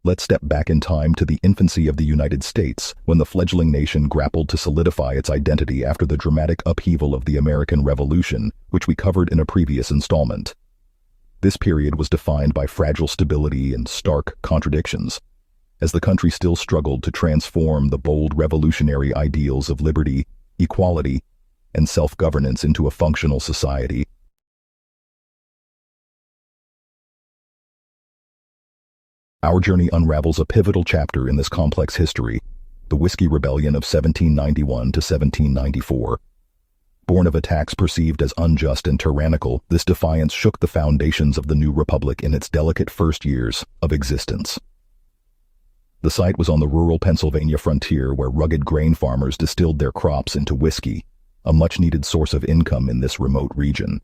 Let's step back in time to the infancy of the United States, when the fledgling nation grappled to solidify its identity after the dramatic upheaval of the American Revolution, which we covered in a previous installment. This period was defined by fragile stability and stark contradictions, as the country still struggled to transform the bold revolutionary ideals of liberty, equality, and self-governance into a functional society. Our journey unravels a pivotal chapter in this complex history, the Whiskey Rebellion of 1791 to 1794. Born of attacks perceived as unjust and tyrannical, this defiance shook the foundations of the new republic in its delicate first years of existence. The site was on the rural Pennsylvania frontier, where rugged grain farmers distilled their crops into whiskey, a much-needed source of income in this remote region.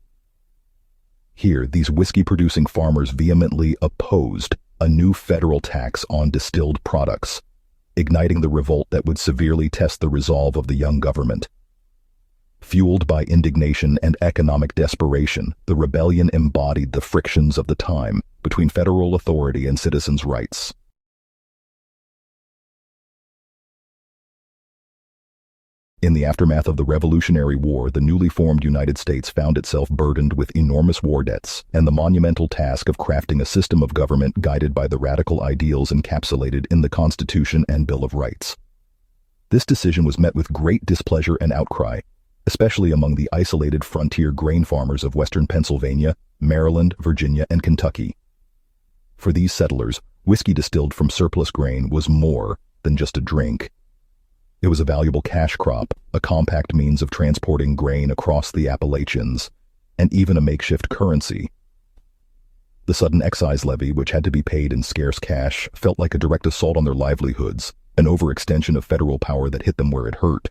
Here, these whiskey-producing farmers vehemently opposed a new federal tax on distilled products, igniting the revolt that would severely test the resolve of the young government. Fueled by indignation and economic desperation, the rebellion embodied the frictions of the time between federal authority and citizens' rights. In the aftermath of the Revolutionary War, the newly formed United States found itself burdened with enormous war debts and the monumental task of crafting a system of government guided by the radical ideals encapsulated in the Constitution and Bill of Rights. This decision was met with great displeasure and outcry, especially among the isolated frontier grain farmers of western Pennsylvania, Maryland, Virginia, and Kentucky. For these settlers, whiskey distilled from surplus grain was more than just a drink. It was a valuable cash crop, a compact means of transporting grain across the Appalachians, and even a makeshift currency. The sudden excise levy, which had to be paid in scarce cash, felt like a direct assault on their livelihoods, an overextension of federal power that hit them where it hurt.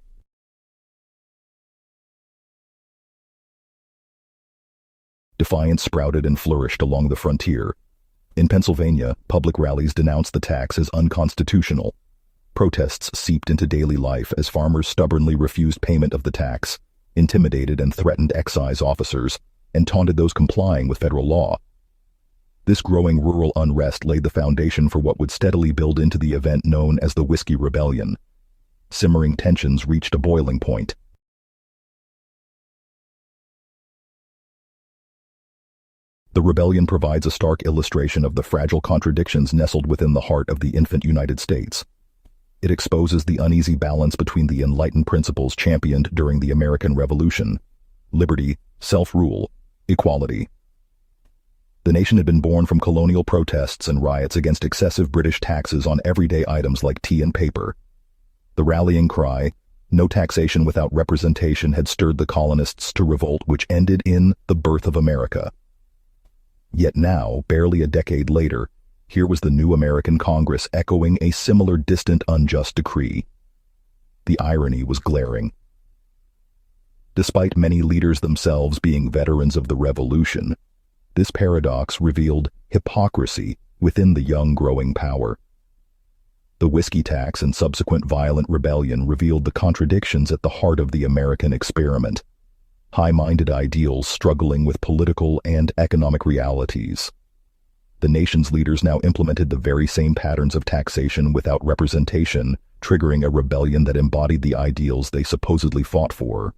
Defiance sprouted and flourished along the frontier. In Pennsylvania, public rallies denounced the tax as unconstitutional. Protests seeped into daily life as farmers stubbornly refused payment of the tax, intimidated and threatened excise officers, and taunted those complying with federal law. This growing rural unrest laid the foundation for what would steadily build into the event known as the Whiskey Rebellion. Simmering tensions reached a boiling point. The rebellion provides a stark illustration of the fragile contradictions nestled within the heart of the infant United States. It exposes the uneasy balance between the enlightened principles championed during the American Revolution: liberty, self-rule, equality. The nation had been born from colonial protests and riots against excessive British taxes on everyday items like tea and paper. The rallying cry, "No taxation without representation," had stirred the colonists to revolt, which ended in the birth of America. Yet now, barely a decade later, here was the new American Congress echoing a similar distant, unjust decree. The irony was glaring. Despite many leaders themselves being veterans of the Revolution, this paradox revealed hypocrisy within the young growing power. The whiskey tax and subsequent violent rebellion revealed the contradictions at the heart of the American experiment: high-minded ideals struggling with political and economic realities. The nation's leaders now implemented the very same patterns of taxation without representation, triggering a rebellion that embodied the ideals they supposedly fought for.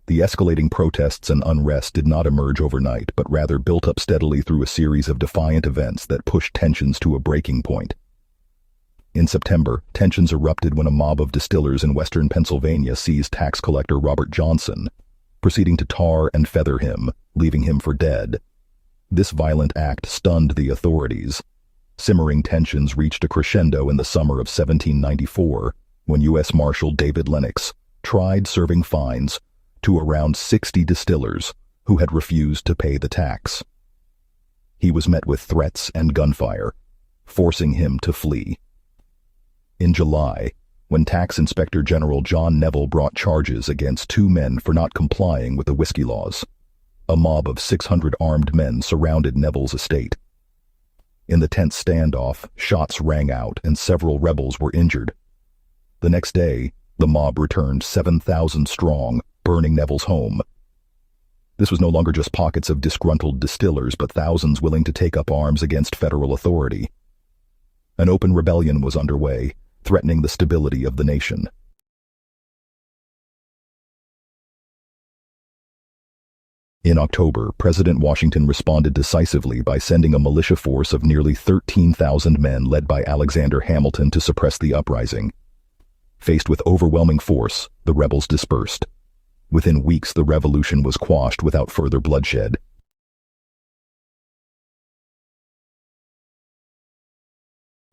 The escalating protests and unrest did not emerge overnight, but rather built up steadily through a series of defiant events that pushed tensions to a breaking point. In September, tensions erupted when a mob of distillers in western Pennsylvania seized tax collector Robert Johnson, proceeding to tar and feather him, leaving him for dead. This violent act stunned the authorities. Simmering tensions reached a crescendo in the summer of 1794, when U.S. Marshal David Lennox tried serving fines to around 60 distillers who had refused to pay the tax. He was met with threats and gunfire, forcing him to flee. In July, when Tax Inspector General John Neville brought charges against 2 men for not complying with the whiskey laws, a mob of 600 armed men surrounded Neville's estate. In the tense standoff, shots rang out and several rebels were injured. The next day, the mob returned 7,000 strong, burning Neville's home. This was no longer just pockets of disgruntled distillers, but thousands willing to take up arms against federal authority. An open rebellion was underway, threatening the stability of the nation. In October, President Washington responded decisively by sending a militia force of nearly 13,000 men led by Alexander Hamilton to suppress the uprising. Faced with overwhelming force, the rebels dispersed. Within weeks, the revolution was quashed without further bloodshed.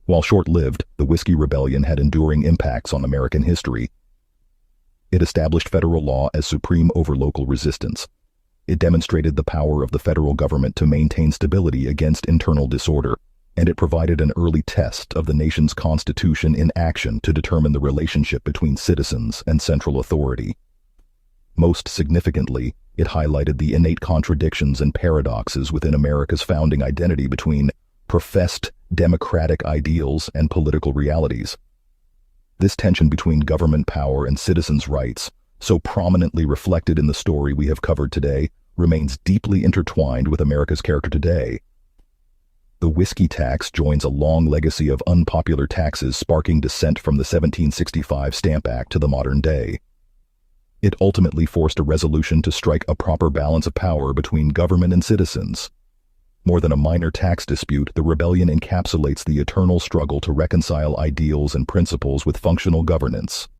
While short-lived, the Whiskey Rebellion had enduring impacts on American history. It established federal law as supreme over local resistance. It demonstrated the power of the federal government to maintain stability against internal disorder, and it provided an early test of the nation's constitution in action to determine the relationship between citizens and central authority. Most significantly, it highlighted the innate contradictions and paradoxes within America's founding identity between professed democratic ideals and political realities. This tension between government power and citizens' rights, so prominently reflected in the story we have covered today, remains deeply intertwined with America's character today. The whiskey tax joins a long legacy of unpopular taxes sparking dissent from the 1765 Stamp Act to the modern day. It ultimately forced a resolution to strike a proper balance of power between government and citizens. More than a minor tax dispute, the rebellion encapsulates the eternal struggle to reconcile ideals and principles with functional governance.